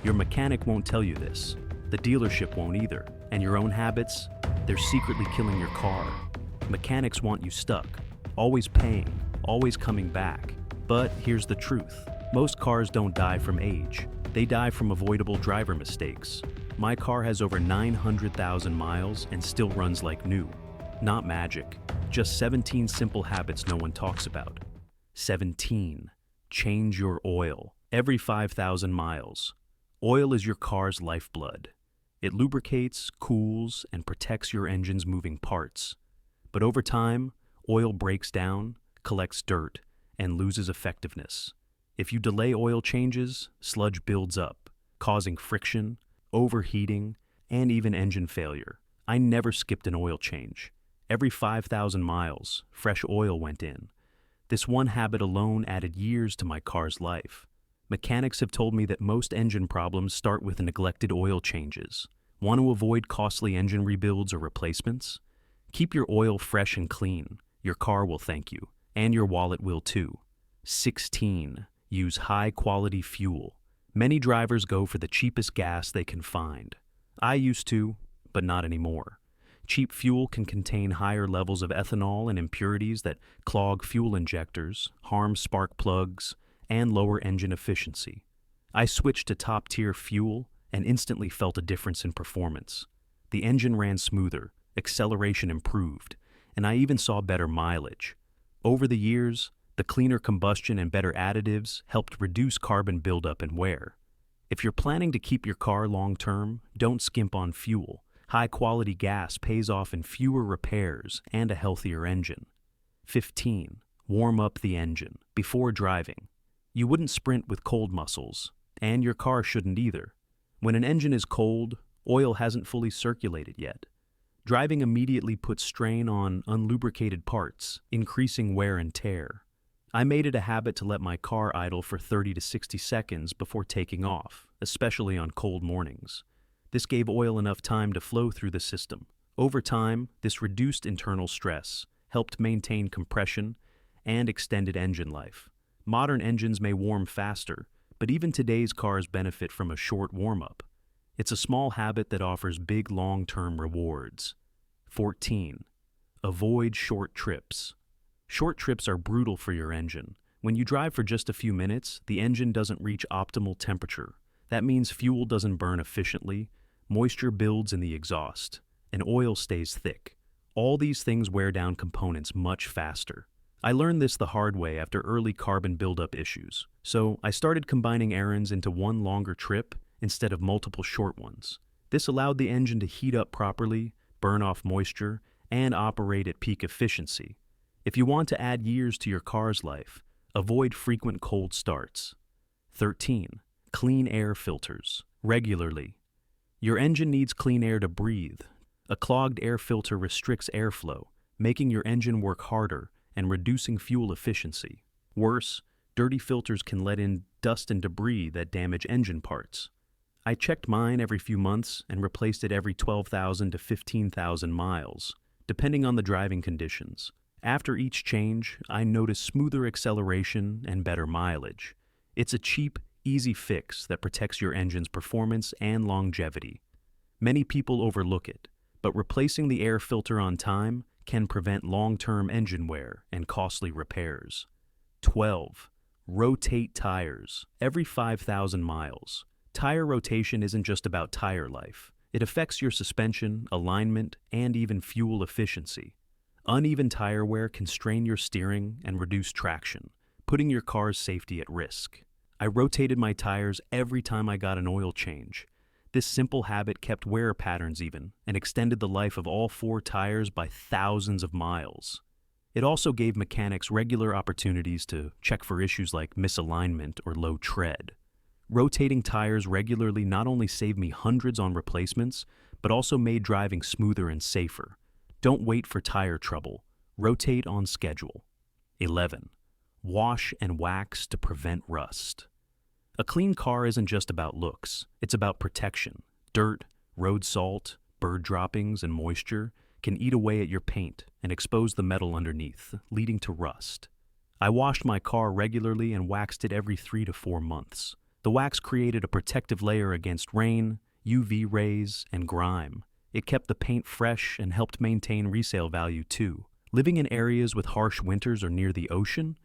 Your mechanic won't tell you this. The dealership won't either. And your own habits, they're secretly killing your car. Mechanics want you stuck, always paying, always coming back. But here's the truth. Most cars don't die from age. They die from avoidable driver mistakes. My car has over 900,000 miles and still runs like new. Not magic, just 17 simple habits no one talks about. 17. Change your oil every 5,000 miles. Oil is your car's lifeblood. It lubricates, cools, and protects your engine's moving parts. But over time, oil breaks down, collects dirt, and loses effectiveness. If you delay oil changes, sludge builds up, causing friction, overheating, and even engine failure. I never skipped an oil change. Every 5,000 miles, fresh oil went in. This one habit alone added years to my car's life. Mechanics have told me that most engine problems start with neglected oil changes. Want to avoid costly engine rebuilds or replacements? Keep your oil fresh and clean. Your car will thank you, and your wallet will too. 16. Use high-quality fuel. Many drivers go for the cheapest gas they can find. I used to, but not anymore. Cheap fuel can contain higher levels of ethanol and impurities that clog fuel injectors, harm spark plugs, and lower engine efficiency. I switched to top-tier fuel and instantly felt a difference in performance. The engine ran smoother, acceleration improved, and I even saw better mileage. Over the years, the cleaner combustion and better additives helped reduce carbon buildup and wear. If you're planning to keep your car long-term, don't skimp on fuel. High-quality gas pays off in fewer repairs and a healthier engine. 15. Warm up the engine before driving. You wouldn't sprint with cold muscles, and your car shouldn't either. When an engine is cold, oil hasn't fully circulated yet. Driving immediately puts strain on unlubricated parts, increasing wear and tear. I made it a habit to let my car idle for 30 to 60 seconds before taking off, especially on cold mornings. This gave oil enough time to flow through the system. Over time, this reduced internal stress, helped maintain compression, and extended engine life. Modern engines may warm faster, but even today's cars benefit from a short warm-up. It's a small habit that offers big long-term rewards. 14. Avoid short trips. Short trips are brutal for your engine. When you drive for just a few minutes, the engine doesn't reach optimal temperature. That means fuel doesn't burn efficiently, moisture builds in the exhaust, and oil stays thick. All these things wear down components much faster. I learned this the hard way after early carbon buildup issues, so I started combining errands into one longer trip instead of multiple short ones. This allowed the engine to heat up properly, burn off moisture, and operate at peak efficiency. If you want to add years to your car's life, avoid frequent cold starts. 13. Clean air filters regularly. Your engine needs clean air to breathe. A clogged air filter restricts airflow, making your engine work harder and reducing fuel efficiency. Worse, dirty filters can let in dust and debris that damage engine parts. I checked mine every few months and replaced it every 12,000 to 15,000 miles, depending on the driving conditions. After each change, I noticed smoother acceleration and better mileage. It's a cheap, easy fix that protects your engine's performance and longevity. Many people overlook it, but replacing the air filter on time can prevent long-term engine wear and costly repairs. 12. Rotate tires every 5,000 miles. Tire rotation isn't just about tire life. It affects your suspension, alignment, and even fuel efficiency. Uneven tire wear can strain your steering and reduce traction, putting your car's safety at risk. I rotated my tires every time I got an oil change. This simple habit kept wear patterns even and extended the life of all 4 tires by thousands of miles. It also gave mechanics regular opportunities to check for issues like misalignment or low tread. Rotating tires regularly not only saved me hundreds on replacements, but also made driving smoother and safer. Don't wait for tire trouble. Rotate on schedule. 11. Wash and wax to prevent rust. A clean car isn't just about looks. It's about protection. Dirt, road salt, bird droppings, and moisture can eat away at your paint and expose the metal underneath, leading to rust. I washed my car regularly and waxed it every 3 to 4 months. The wax created a protective layer against rain, UV rays, and grime. It kept the paint fresh and helped maintain resale value too. Living in areas with harsh winters or near the ocean,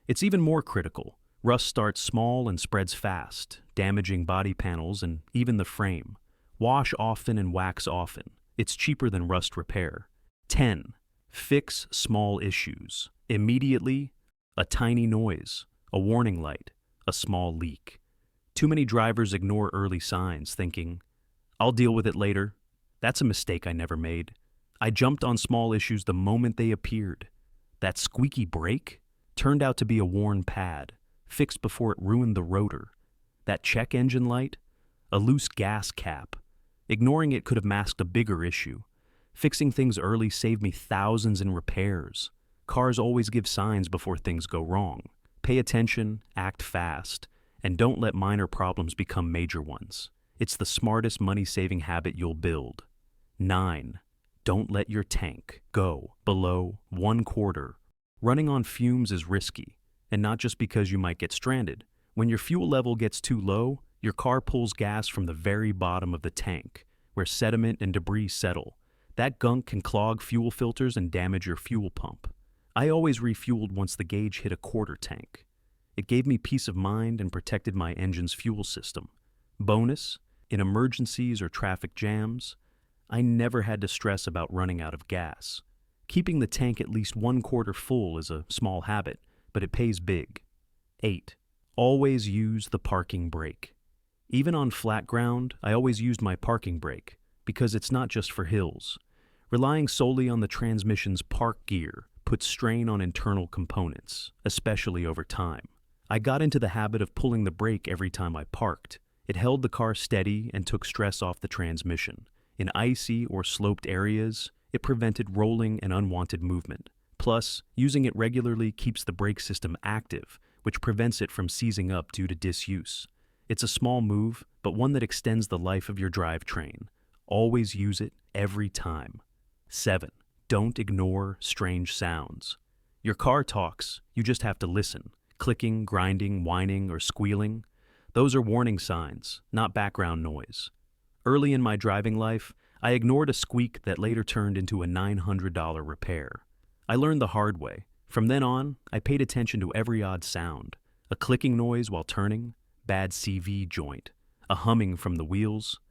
it's even more critical. Rust starts small and spreads fast, damaging body panels and even the frame. Wash often and wax often. It's cheaper than rust repair. 10. Fix small issues. Immediately, a tiny noise, a warning light, a small leak. Too many drivers ignore early signs, thinking, "I'll deal with it later." That's a mistake I never made. I jumped on small issues the moment they appeared. That squeaky brake turned out to be a worn pad, fixed before it ruined the rotor. That check engine light, a loose gas cap. Ignoring it could have masked a bigger issue. Fixing things early saved me thousands in repairs. Cars always give signs before things go wrong. Pay attention, act fast, and don't let minor problems become major ones. It's the smartest money-saving habit you'll build. 9. Don't let your tank go below 1/4. Running on fumes is risky, and not just because you might get stranded. When your fuel level gets too low, your car pulls gas from the very bottom of the tank, where sediment and debris settle. That gunk can clog fuel filters and damage your fuel pump. I always refueled once the gauge hit a 1/4 tank. It gave me peace of mind and protected my engine's fuel system. Bonus, in emergencies or traffic jams, I never had to stress about running out of gas. Keeping the tank at least 1/4 full is a small habit, but it pays big. 8. Always use the parking brake. Even on flat ground, I always used my parking brake, because it's not just for hills. Relying solely on the transmission's park gear puts strain on internal components, especially over time. I got into the habit of pulling the brake every time I parked. It held the car steady and took stress off the transmission. In icy or sloped areas, it prevented rolling and unwanted movement. Plus, using it regularly keeps the brake system active, which prevents it from seizing up due to disuse. It's a small move, but one that extends the life of your drivetrain. Always use it every time. 7. Don't ignore strange sounds. Your car talks, you just have to listen. Clicking, grinding, whining, or squealing. Those are warning signs, not background noise. Early in my driving life, I ignored a squeak that later turned into a $900 repair. I learned the hard way. From then on, I paid attention to every odd sound. A clicking noise while turning, bad CV joint. A humming from the wheels,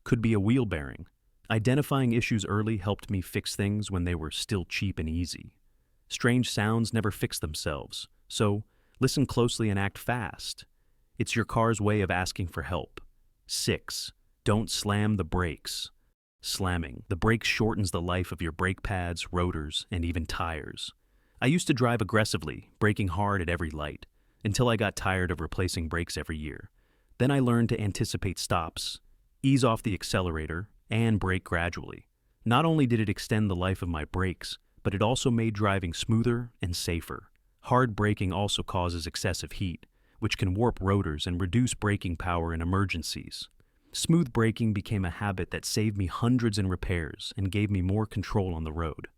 could be a wheel bearing. Identifying issues early helped me fix things when they were still cheap and easy. Strange sounds never fix themselves, so listen closely and act fast. It's your car's way of asking for help. 6. Don't slam the brakes. Slamming the brakes shortens the life of your brake pads, rotors, and even tires. I used to drive aggressively, braking hard at every light, until I got tired of replacing brakes every year. Then I learned to anticipate stops, ease off the accelerator, and brake gradually. Not only did it extend the life of my brakes, but it also made driving smoother and safer. Hard braking also causes excessive heat, which can warp rotors and reduce braking power in emergencies. Smooth braking became a habit that saved me hundreds in repairs and gave me more control on the road.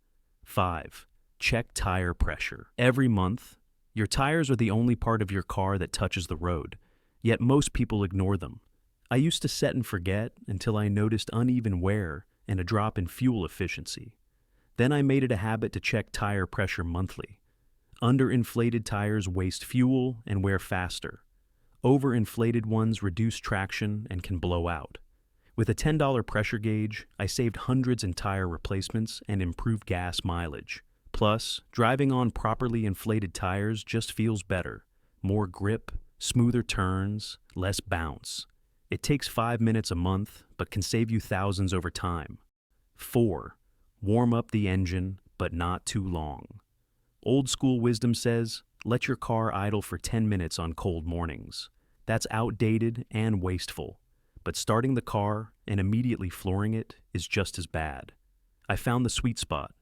5. Check tire pressure. Every month, your tires are the only part of your car that touches the road, yet most people ignore them. I used to set and forget until I noticed uneven wear and a drop in fuel efficiency. Then I made it a habit to check tire pressure monthly. Underinflated tires waste fuel and wear faster. Overinflated ones reduce traction and can blow out. With a $10 pressure gauge, I saved hundreds in tire replacements and improved gas mileage. Plus, driving on properly inflated tires just feels better. More grip, smoother turns, less bounce. It takes 5 minutes a month, but can save you thousands over time. 4. Warm up the engine, but not too long. Old school wisdom says, let your car idle for 10 minutes on cold mornings. That's outdated and wasteful, but starting the car and immediately flooring it is just as bad. I found the sweet spot.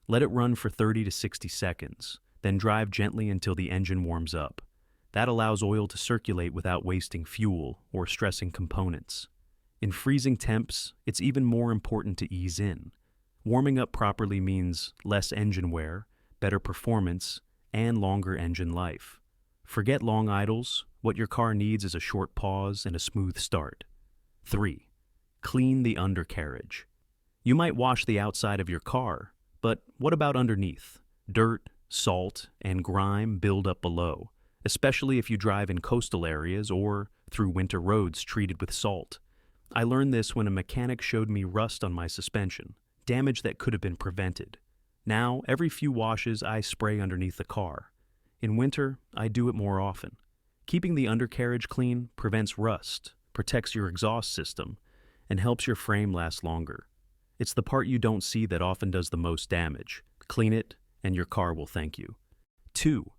Let it run for 30 to 60 seconds, then drive gently until the engine warms up. That allows oil to circulate without wasting fuel or stressing components. In freezing temps, it's even more important to ease in. Warming up properly means less engine wear, better performance, and longer engine life. Forget long idles. What your car needs is a short pause and a smooth start. 3. Clean the undercarriage. You might wash the outside of your car, but what about underneath? Dirt, salt, and grime build up below, especially if you drive in coastal areas or through winter roads treated with salt. I learned this when a mechanic showed me rust on my suspension, damage that could have been prevented. Now, every few washes, I spray underneath the car. In winter, I do it more often. Keeping the undercarriage clean prevents rust, protects your exhaust system, and helps your frame last longer. It's the part you don't see that often does the most damage. Clean it, and your car will thank you. 2.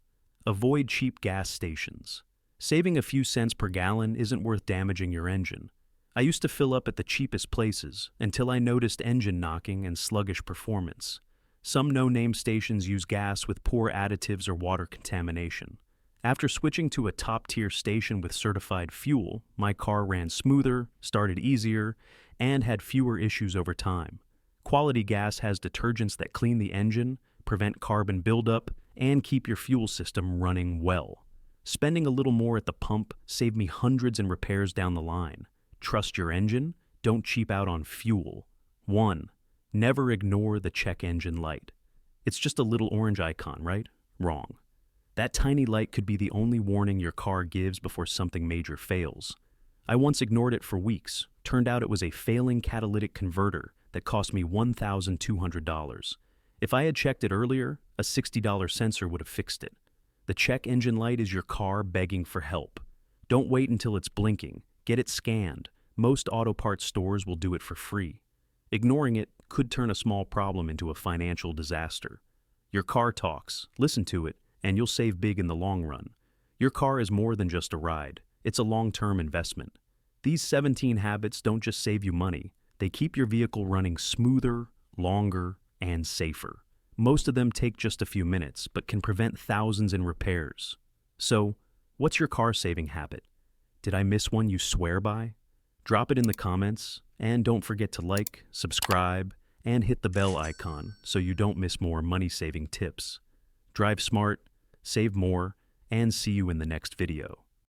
Avoid cheap gas stations. Saving a few cents per gallon isn't worth damaging your engine. I used to fill up at the cheapest places until I noticed engine knocking and sluggish performance. Some no-name stations use gas with poor additives or water contamination. After switching to a top-tier station with certified fuel, my car ran smoother, started easier, and had fewer issues over time. Quality gas has detergents that clean the engine, prevent carbon buildup, and keep your fuel system running well. Spending a little more at the pump saved me hundreds in repairs down the line. Trust your engine, don't cheap out on fuel. 1. Never ignore the check engine light. It's just a little orange icon, right? Wrong. That tiny light could be the only warning your car gives before something major fails. I once ignored it for weeks. Turned out it was a failing catalytic converter that cost me $1,200. If I had checked it earlier, a $60 sensor would have fixed it. The check engine light is your car begging for help. Don't wait until it's blinking. Get it scanned. Most auto parts stores will do it for free. Ignoring it could turn a small problem into a financial disaster. Your car talks. Listen to it, and you'll save big in the long run. Your car is more than just a ride. It's a long-term investment. These 17 habits don't just save you money. They keep your vehicle running smoother, longer, and safer. Most of them take just a few minutes, but can prevent thousands in repairs. So, what's your car-saving habit? Did I miss one you swear by? Drop it in the comments, and don't forget to like, subscribe, and hit the bell icon so you don't miss more money-saving tips. Drive smart, save more, and see you in the next video.